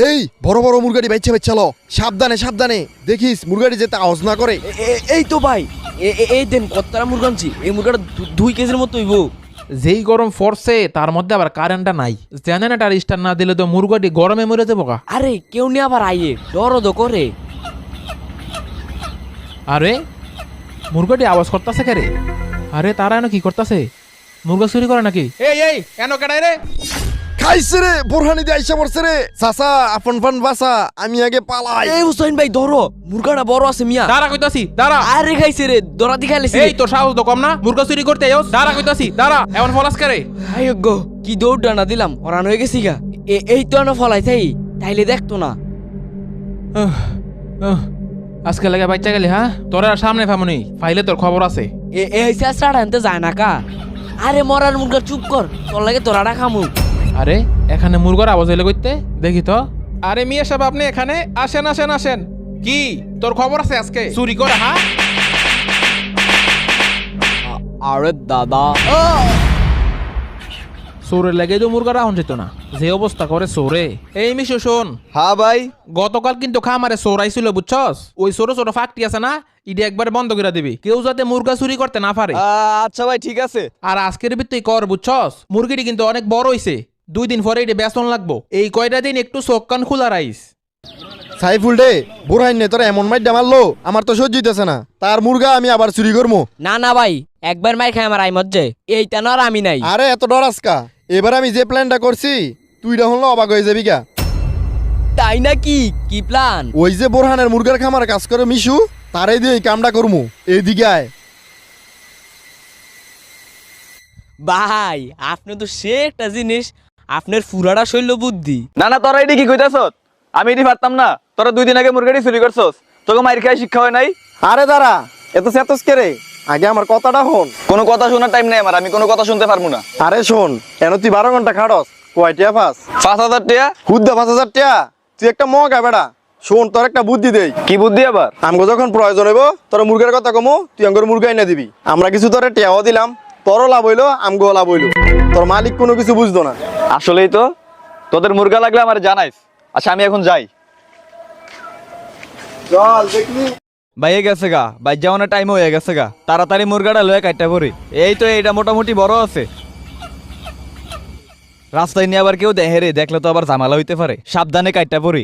এই বড় বড় মুরগাটি বাইচ্ছে চলো, সাবধানে সাবধানে, দেখিস মুরগাটি যেতে আওয়াজ না করে। এই তো ভাই, এই দেন কতটা মুরগা আনছি। এই মুরগাটা 2 কেজির মতো হইব। যেই গরম পড়ছে তার মধ্যে আবার কারেন্টটা নাই, জেনারেটর স্টার্ট না দিলে তো মুরগাটি গরমে মরে যাবো গা। আরে কেউ নিয়ে আবার আইয়ে ডরও তো করে। আরে মুরগাটি আওয়াজ করতেছে কে রে? আরে তারা এনে কি করতেছে? মুরগা চুরি করে নাকি? এই এই এনো কেডাই রে? খাইছে রে, বোরহানি দিয়ে আইসা পড়ছে রে। চাচা আপন ফান বাসা, আমি আগে পালাই। এই হুসাইন ভাই ধরো, মুরগাটা বড় আছে মিয়া। দাঁড়া কইতাছি, দাঁড়া। আরে খাইছে রে, দরা দি খাইলেছে। এই তোর সাহস তো কম না, মুরগা চুরি করতে আইস? দাঁড়া কইতাছি, দাঁড়া। এমন ফলাস কে রে? আয় গো, কি দৌড় ডানা দিলাম, হরান হয়ে গেছি গা। এই তো না ফলাই তাই, তাইলে দেখতো না। আজকে লাগে বাচ্চা গেলি হ্যাঁ? তোর আর সামনে ফামুনি ফাইলে তোর খবর আছে। এই চাষটা আনতে যায় না কা। আরে মরার মুরগা চুপ কর, তোর লাগে তোরাটা খামু। আরে এখানে মুরগার আওয়াজ হইলে কইতে দেখি তো। আরে মিয়া সাহেব আপনি এখানে আসেন আসেন আসেন। কি তোর খবর আছে আজকে চুরি করে হ্যাঁ? আরে দাদা, চোরের লাগে তো মুরগা রাহন যেত না, যে অবস্থা করে চোরে। এই মিশু শোন। হ্যাঁ ভাই। গতকাল কিন্তু খামারে চোর আইছিল বুঝছস? ওই ছোট ছোট ফাঁকটি আছে না, ইডি একবারে বন্ধ করে দিবি, কেউ যাতে মুরগা চুরি করতে না পারে। আচ্ছা ভাই ঠিক আছে। আর আজকের ভিত্তি কর বুঝছস, মুরগিটি কিন্তু অনেক বড় হইছে, 2 দিন পরে এটি বেতন লাগবো। এই কয়টা দিন একটু চোখ কান খোলা রাইস। সাইফুল ডে, বোরহান নে তোরা এমন মাইডা মারলো, আমার তো সহ্য হইতেছে না। তার মুরগা আমি আবার চুরি করবো? না না ভাই, একবার মাই খাই আমার আই মজ্জে, এইটা না আর আমি নাই। আরে এত ডর আজকা, এবার আমি যে প্ল্যানটা করছি তুই হলো অবাক হয়ে যাবি গা। তাই নাকি? কি প্ল্যান? ওই যে বোরহানের মুরগার খামার কাজ করে মিশু, তারে দিয়ে এই কামটা করমু। এইদিকে আয়। ভাই আপনি তো সে একটা জিনিস, আপনার ফুরাটা শৈল বুদ্ধি। না না তোরা এটি কি কইতাছ? আমি এটি পারতাম না। তোরা 2 দিন আগে মুরগাটি চুরি করছস, তোকে মাইর খাই শিক্ষা হয় নাই? আরে দাঁড়া, এত চেতস কে রে? আগে আমার কথাটা শোন। কোনো কথা শোনার টাইম নেই আমার, আমি কোনো কথা শুনতে পারবো না। আরে শোন, কেন তুই 12 ঘন্টা খাটস, কয়টিয়া পাস? 5,000 টাকা? হুদ্দা 5,000 টাকা? তুই একটা মগা বেড়া। শোন, তোর একটা বুদ্ধি দেই। কি বুদ্ধি আবার? আমগো যখন প্রয়োজন হইব তোর মুরগের কথা কমো, তুই আমগোর মুরগা এনে দিবি। আমরা কিছু তোরে টেয়াও দিলাম, তোরও লাভ হইলো আমগো লাভ হইলো। তোর মালিক কোনো কিছু বুঝতো না। আসলেই তো, তোদের মুরগা লাগলে আমার জানাইস। আচ্ছা আমি এখন যাই। চল দেখলি। বাইয়ে গেছে গা, বাইর যাওয়ানোর টাইম হয়ে গেছে গা। তাড়াতাড়ি মুরগাটা লয়ে কাটটা পড়ি। এই তো এইটা মোটামুটি বড় আছে। রাস্তায় নিয়ে আবার কেউ দেখে রে, দেখলে তো আবার ঝামেলা হইতে পারে। সাবধানে কাটটা পড়ি।